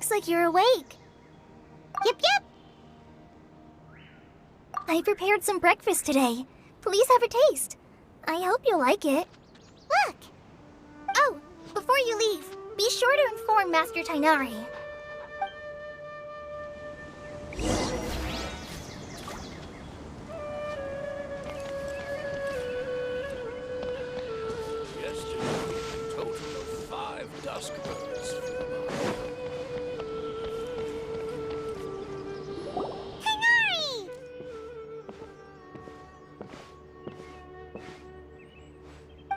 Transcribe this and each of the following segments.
Looks like you're awake. Yep, yep. I prepared some breakfast today. Please have a taste. I hope you'll like it. Look! Oh, before you leave, be sure to inform Master Tainari. Yesterday, a total of 5 dusk birds flew by. Tainari!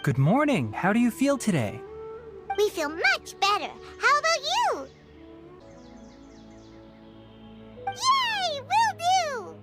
Good morning. How do you feel today? We feel much better. How about you? Yay! Will do!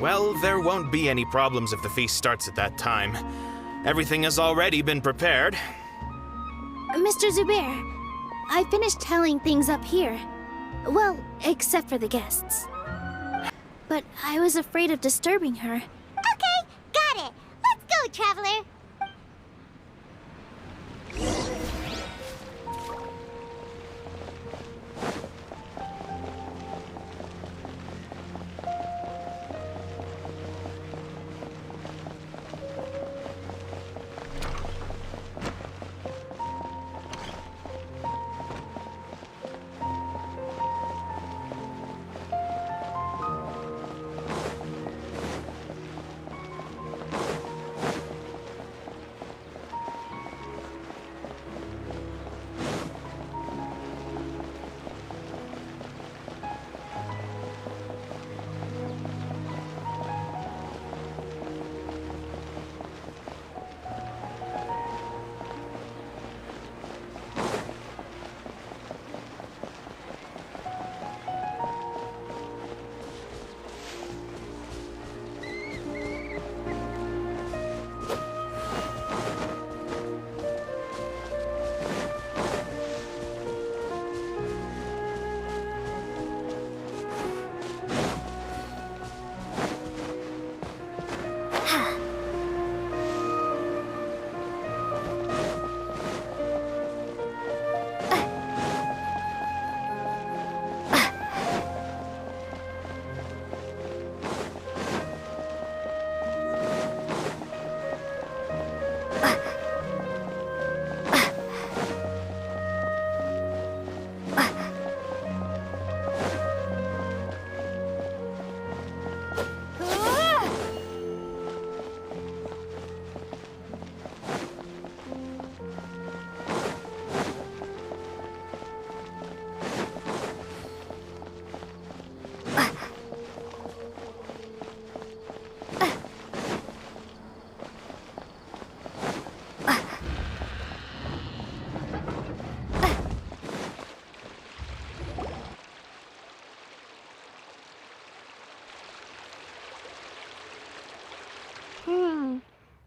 Well, there won't be any problems if the feast starts at that time. Everything has already been prepared. Mr. Zubair, I finished telling things up here. Well, except for the guests. But I was afraid of disturbing her. Okay, got it. Let's go, Traveler.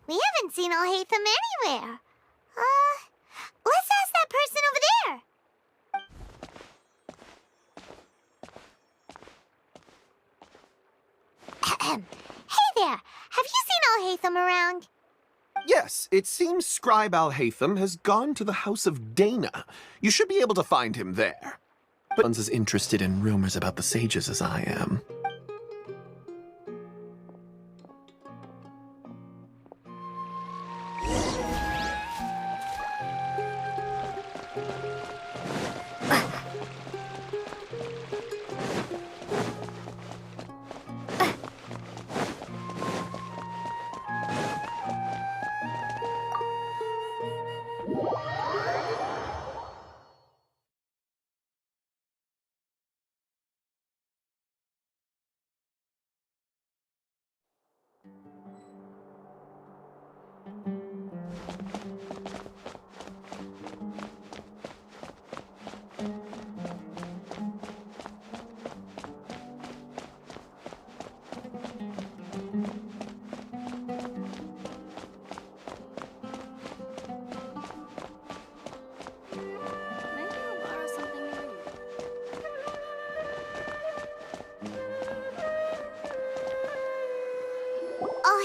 We haven't seen Al-Haytham anywhere. Let's ask that person over there. Hey there, have you seen Al-Haytham around? Yes, it seems Scribe Al-Haytham has gone to the House of Dana. You should be able to find him there. But one's as interested in rumors about the sages as I am.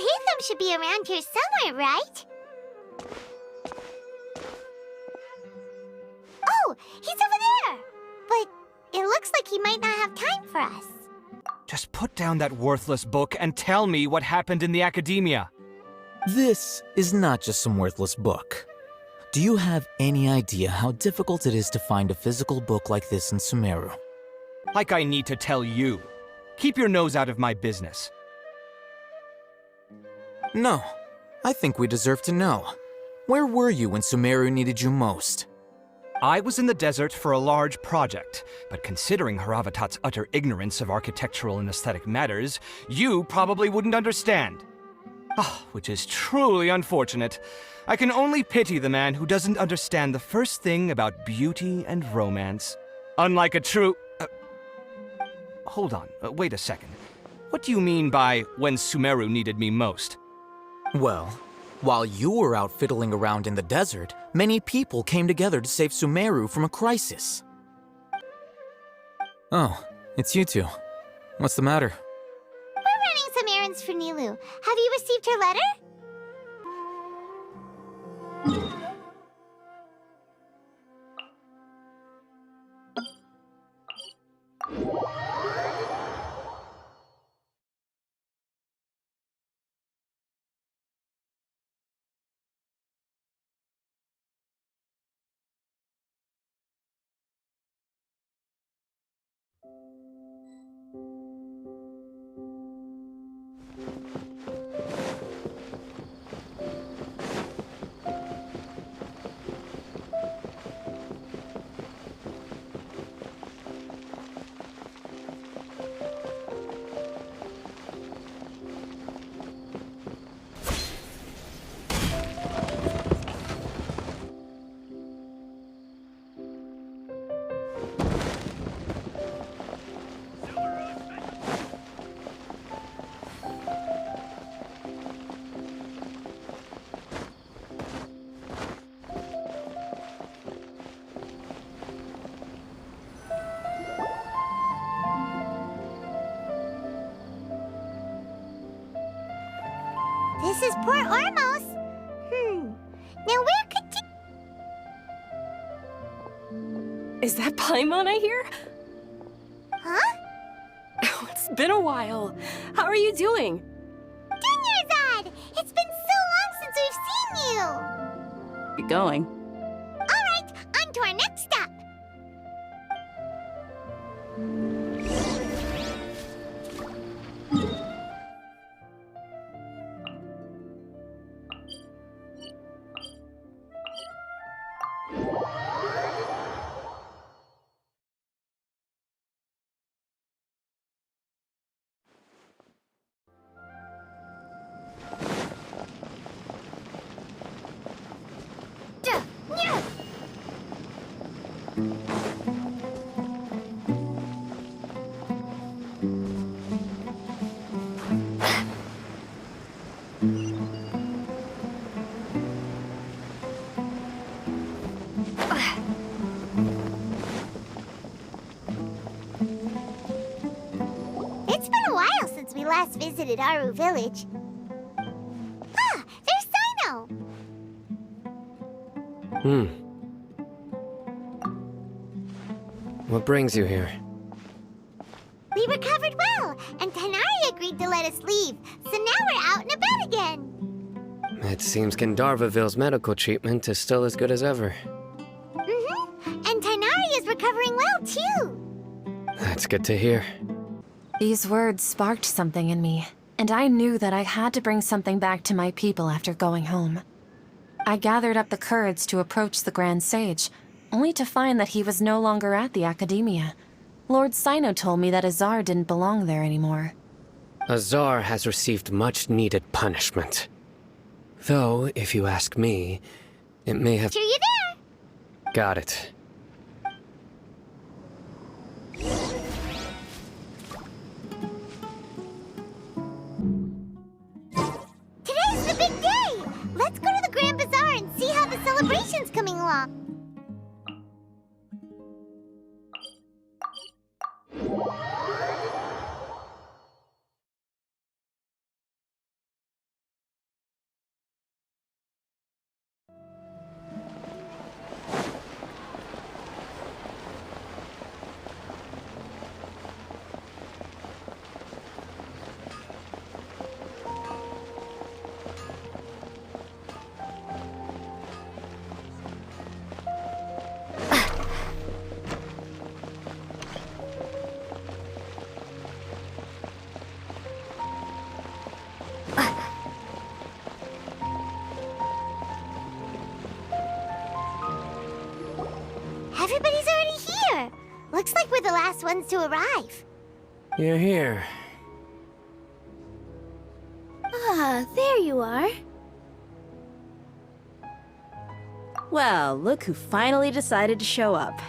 Alhaitham should be around here somewhere, right? Oh, he's over there! But it looks like he might not have time for us. Just put down that worthless book and tell me what happened in the academia. This is not just some worthless book. Do you have any idea how difficult it is to find a physical book like this in Sumeru? Like I need to tell you. Keep your nose out of my business. No. I think we deserve to know. Where were you when Sumeru needed you most? I was in the desert for a large project, but considering Haravatat's utter ignorance of architectural and aesthetic matters, you probably wouldn't understand. Ah, which is truly unfortunate. I can only pity the man who doesn't understand the first thing about beauty and romance. Unlike a true... hold on, wait a second. What do you mean by when Sumeru needed me most? Well, while you were out fiddling around in the desert, many people came together to save Sumeru from a crisis. Oh, it's you two. What's the matter? We're running some errands for Nilu. Have you received her letter? This is Port Ormos. Now where could Is that Paimon I hear? Huh? Oh, it's been a while. How are you doing? Dunyarzad! It's been so long since we've seen you! You're going. Alright, on to our next stop. It's been a while since we last visited Aru Village. Ah, there's Sino! What brings you here? We recovered well, and Tanari agreed to let us leave, so now we're out and about again. It seems Gandharvaville's medical treatment is still as good as ever. And Tanari is recovering well, too. That's good to hear. These words sparked something in me, and I knew that I had to bring something back to my people after going home. I gathered up the courage to approach the Grand Sage, only to find that he was no longer at the Academia. Lord Sino told me that Azar didn't belong there anymore. Azar has received much-needed punishment. Though, if you ask me, it may have... Sure you there? Got it. Today's the big day! Let's go to the Grand Bazaar and see how the celebration's coming along. Everybody's already here. Looks like we're the last ones to arrive. You're here. Ah, there you are. Well, look who finally decided to show up.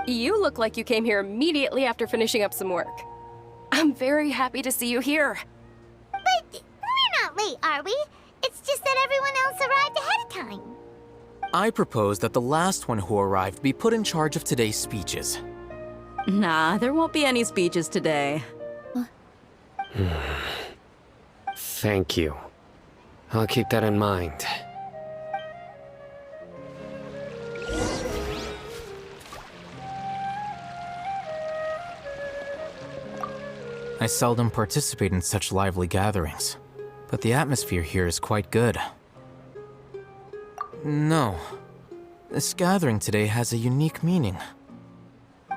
You look like you came here immediately after finishing up some work. I'm very happy to see you here. But we're not late, are we? It's just that everyone else arrived ahead of time. I propose that the last one who arrived be put in charge of today's speeches. Nah, there won't be any speeches today. Thank you. I'll keep that in mind. I seldom participate in such lively gatherings, but the atmosphere here is quite good. No, this gathering today has a unique meaning.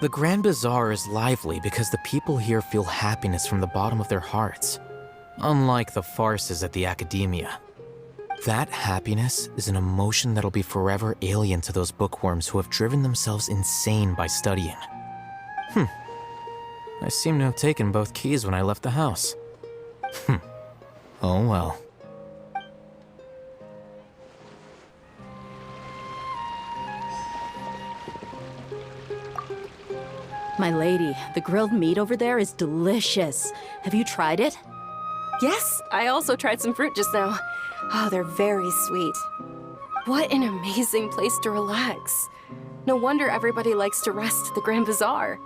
The Grand Bazaar is lively because the people here feel happiness from the bottom of their hearts, unlike the farces at the Academia. That happiness is an emotion that'll be forever alien to those bookworms who have driven themselves insane by studying. I seem to have taken both keys when I left the house. Oh well. My lady, the grilled meat over there is delicious. Have you tried it? Yes, I also tried some fruit just now. Oh, they're very sweet. What an amazing place to relax. No wonder everybody likes to rest at the Grand Bazaar.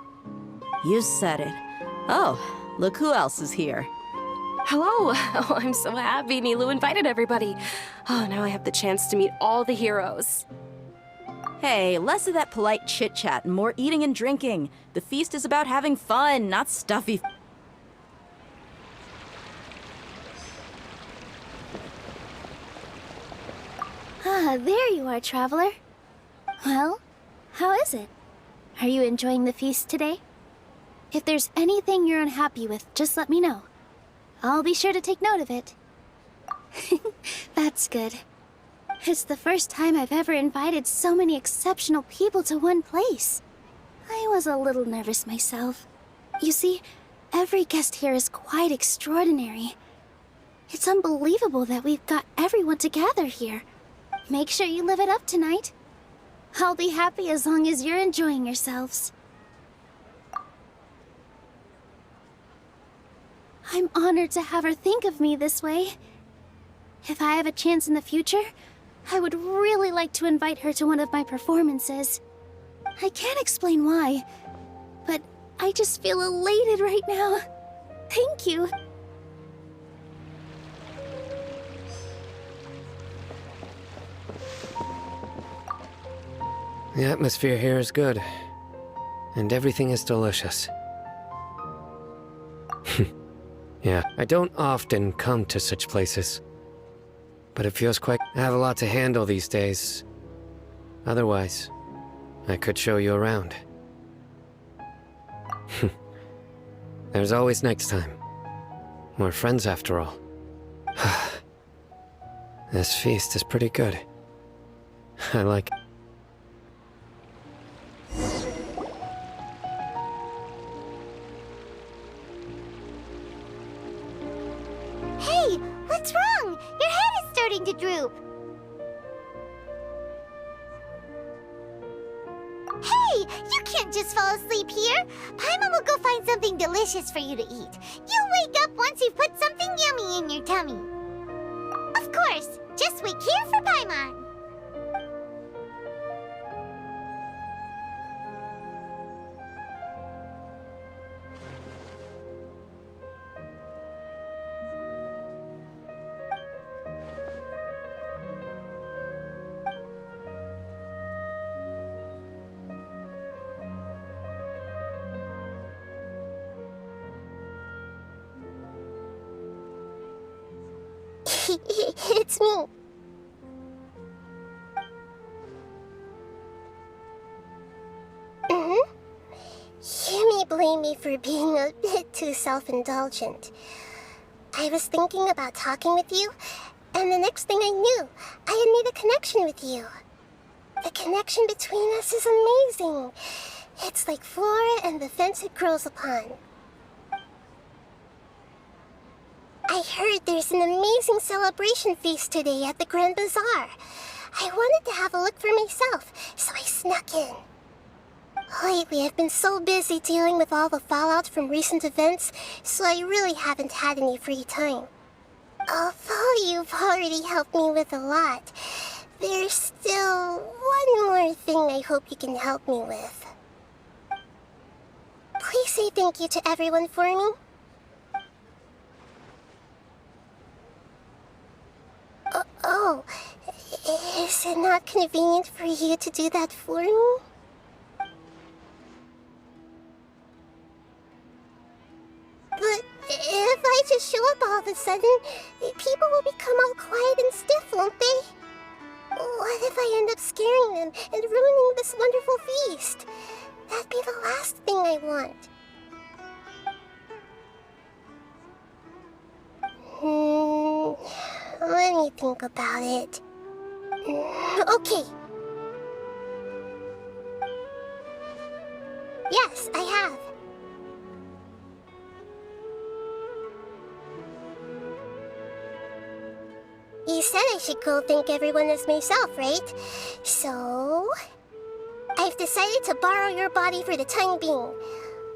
You said it. Oh, look who else is here. Hello! Oh, I'm so happy Nilu invited everybody. Oh, now I have the chance to meet all the heroes. Hey, less of that polite chit-chat and more eating and drinking. The feast is about having fun, not stuffy. Ah, there you are, traveler. Well, how is it? Are you enjoying the feast today? If there's anything you're unhappy with, just let me know. I'll be sure to take note of it. That's good. It's the first time I've ever invited so many exceptional people to one place. I was a little nervous myself. You see, every guest here is quite extraordinary. It's unbelievable that we've got everyone together here. Make sure you live it up tonight. I'll be happy as long as you're enjoying yourselves. I'm honored to have her think of me this way. If I have a chance in the future, I would really like to invite her to one of my performances. I can't explain why, but I just feel elated right now. Thank you. The atmosphere here is good, and everything is delicious. Yeah, I don't often come to such places, but it feels quite... I have a lot to handle these days. Otherwise, I could show you around. There's always next time. We're friends after all. This feast is pretty good. I like it. Hey, what's wrong? Your head is starting to droop. Hey, you can't just fall asleep here. Paimon will go find something delicious for you to eat. You'll wake up once you've put something yummy in your tummy. Of course, just wait here for Paimon. It's me. You may blame me for being a bit too self-indulgent. I was thinking about talking with you, and the next thing I knew, I had made a connection with you. The connection between us is amazing. It's like flora and the fence it grows upon. I heard there's an amazing celebration feast today at the Grand Bazaar. I wanted to have a look for myself, so I snuck in. Lately, I've been so busy dealing with all the fallout from recent events, so I really haven't had any free time. Although you've already helped me with a lot, there's still one more thing I hope you can help me with. Please say thank you to everyone for me. Oh, is it not convenient for you to do that for me? But if I just show up all of a sudden, people will become all quiet and stiff, won't they? What if I end up scaring them and ruining this wonderful feast? That'd be the last thing I want. Let me think about it. Okay. Yes, I have. You said I should go thank everyone as myself, right? So... I've decided to borrow your body for the time being.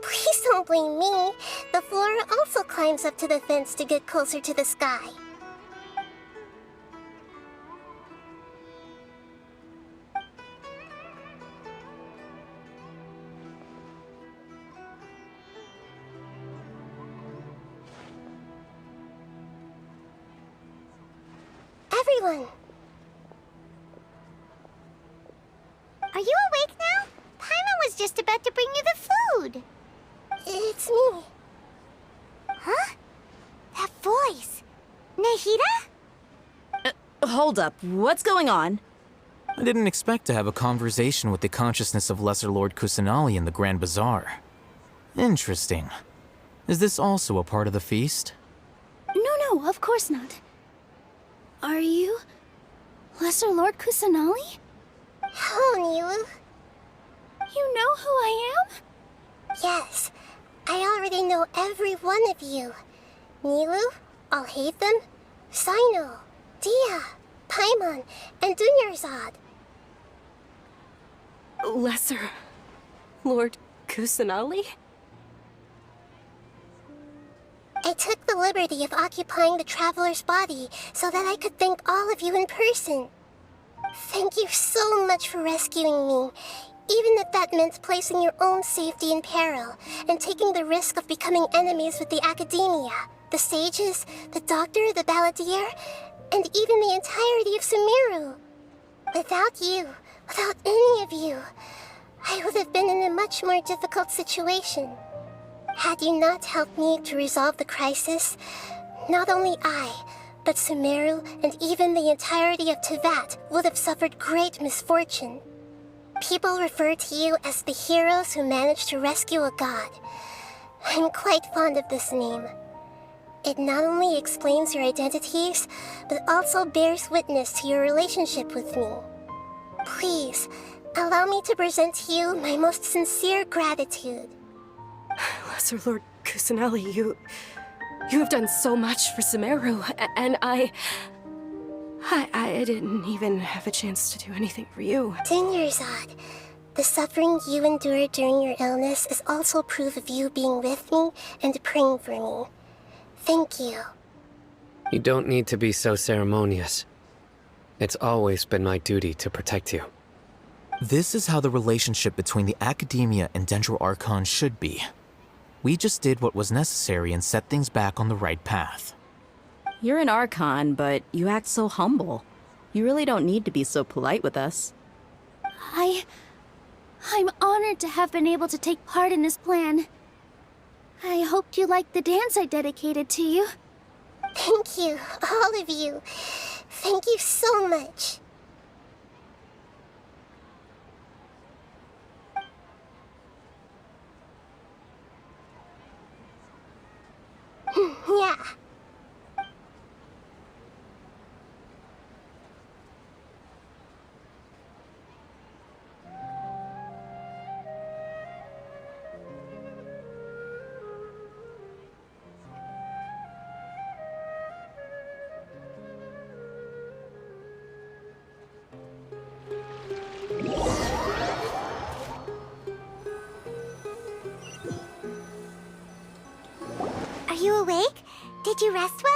Please don't blame me. The flora also climbs up to the fence to get closer to the sky. Everyone! Are you awake now? Paimon was just about to bring you the food. It's me. Huh? That voice. Nahida? Hold up, what's going on? I didn't expect to have a conversation with the consciousness of Lesser Lord Kusanali in the Grand Bazaar. Interesting. Is this also a part of the feast? No, of course not. Are you... Lesser Lord Kusanali? Hello, Nilu. You know who I am? Yes, I already know every one of you. Nilu, Alhaitham, Sino, Dia, Paimon, and Dunyarzad. Lesser Lord Kusanali? I took the liberty of occupying the traveler's body so that I could thank all of you in person. Thank you so much for rescuing me, even if that meant placing your own safety in peril and taking the risk of becoming enemies with the academia, the sages, the doctor, the balladeer, and even the entirety of Sumeru. Without you, without any of you, I would have been in a much more difficult situation. Had you not helped me to resolve the crisis, not only I, but Sumeru and even the entirety of Tevat would have suffered great misfortune. People refer to you as the heroes who managed to rescue a god. I'm quite fond of this name. It not only explains your identities, but also bears witness to your relationship with me. Please, allow me to present to you my most sincere gratitude. Lesser Lord Kusanali, you have done so much for Sumeru, and I didn't even have a chance to do anything for you. Dunyarzad, the suffering you endured during your illness is also proof of you being with me and praying for me. Thank you. You don't need to be so ceremonious. It's always been my duty to protect you. This is how the relationship between the Academia and Dendro Archon should be. We just did what was necessary and set things back on the right path. You're an Archon, but you act so humble. You really don't need to be so polite with us. I'm honored to have been able to take part in this plan. I hoped you liked the dance I dedicated to you. Thank you, all of you. Thank you so much. Yeah. Did you rest well?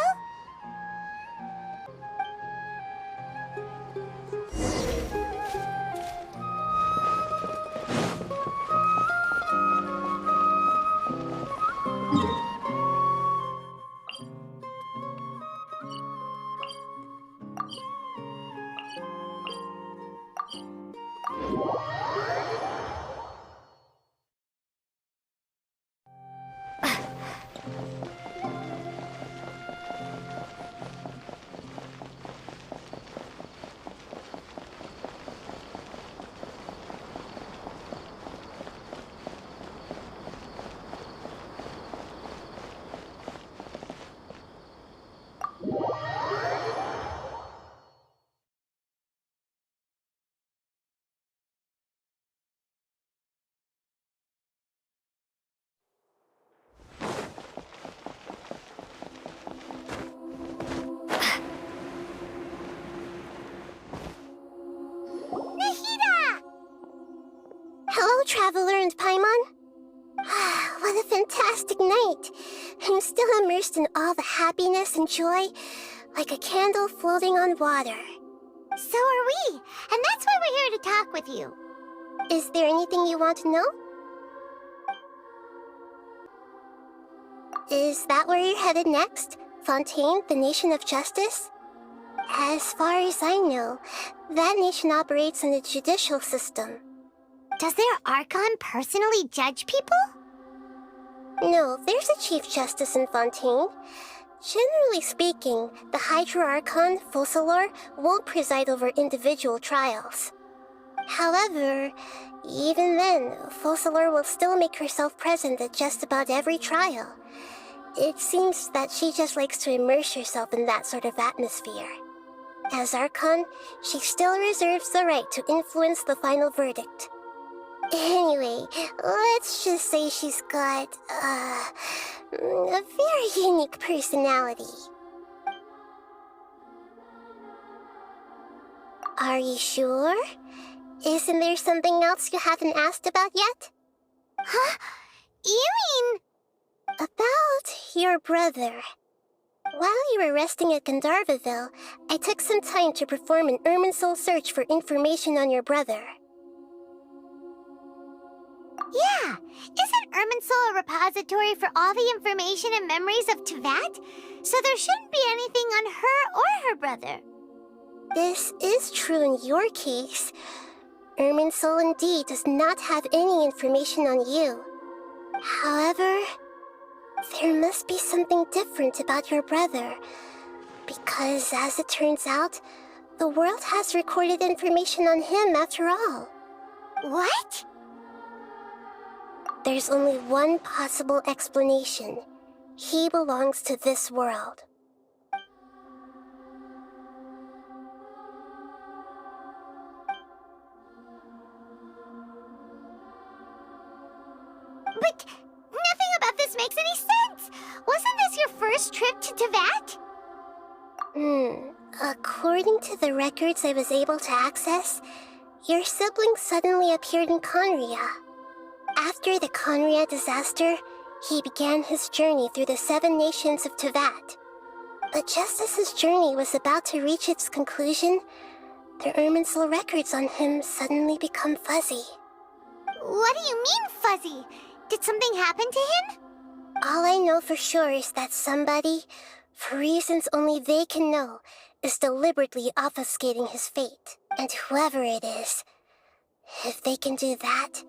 Hello, Traveler and Paimon. What a fantastic night. I'm still immersed in all the happiness and joy, like a candle floating on water. So are we, and that's why we're here to talk with you. Is there anything you want to know? Is that where you're headed next? Fontaine, the Nation of Justice? As far as I know, that nation operates in the judicial system. Does their Archon personally judge people? No, there's a Chief Justice in Fontaine. Generally speaking, the Hydra Archon, Focalor, won't preside over individual trials. However, even then, Focalor will still make herself present at just about every trial. It seems that she just likes to immerse herself in that sort of atmosphere. As Archon, she still reserves the right to influence the final verdict. Anyway, let's just say she's got, a very unique personality. Are you sure? Isn't there something else you haven't asked about yet? Huh? You mean... About your brother. While you were resting at Gandharvaville, I took some time to perform an Irminsul search for information on your brother. Yeah! Isn't Irminsul a repository for all the information and memories of Teyvat? So there shouldn't be anything on her or her brother. This is true in your case. Irminsul indeed does not have any information on you. However, there must be something different about your brother. Because, as it turns out, the world has recorded information on him after all. What? There's only one possible explanation. He belongs to this world. But nothing about this makes any sense! Wasn't this your first trip to Teyvat? According to the records I was able to access, your sibling suddenly appeared in Conria. After the Conria disaster, he began his journey through the 7 nations of Teyvat. But just as his journey was about to reach its conclusion, the Irminsul records on him suddenly become fuzzy. What do you mean, fuzzy? Did something happen to him? All I know for sure is that somebody, for reasons only they can know, is deliberately obfuscating his fate. And whoever it is, if they can do that,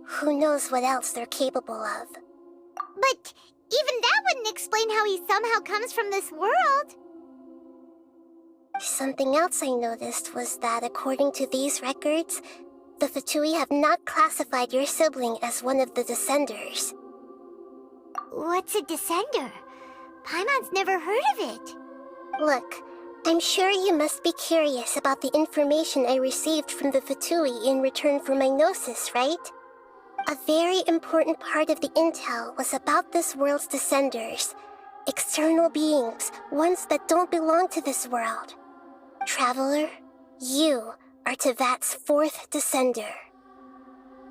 who knows what else they're capable of. But even that wouldn't explain how he somehow comes from this world. Something else I noticed was that according to these records, the Fatui have not classified your sibling as one of the Descenders. What's a Descender? Paimon's never heard of it. Look, I'm sure you must be curious about the information I received from the Fatui in return for my gnosis, right? A very important part of the intel was about this world's Descenders. External beings, ones that don't belong to this world. Traveler, you are Teyvat's 4th Descender.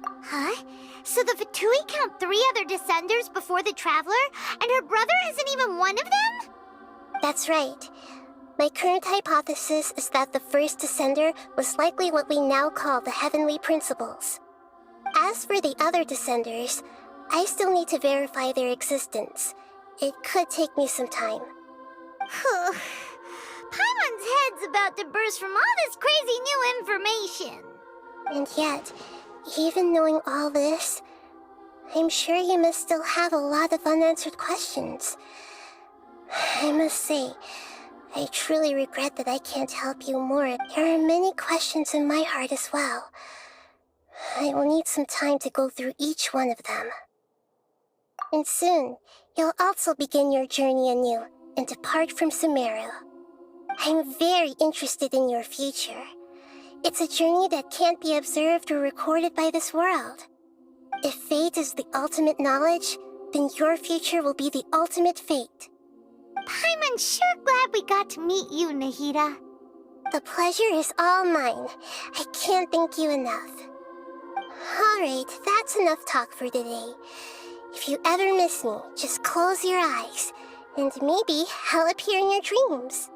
Huh? So the Fatui count 3 other Descenders before the Traveler, and her brother isn't even one of them? That's right. My current hypothesis is that the first descender was likely what we now call the Heavenly Principles. As for the other descenders, I still need to verify their existence. It could take me some time. Paimon's head's about to burst from all this crazy new information. And yet, even knowing all this, I'm sure you must still have a lot of unanswered questions. I must say, I truly regret that I can't help you more. There are many questions in my heart as well. I will need some time to go through each one of them. And soon, you'll also begin your journey anew and depart from Sumeru. I'm very interested in your future. It's a journey that can't be observed or recorded by this world. If fate is the ultimate knowledge, then your future will be the ultimate fate. Paimon's sure glad we got to meet you, Nahida. The pleasure is all mine. I can't thank you enough. Alright, that's enough talk for today. If you ever miss me, just close your eyes, and maybe I'll appear in your dreams.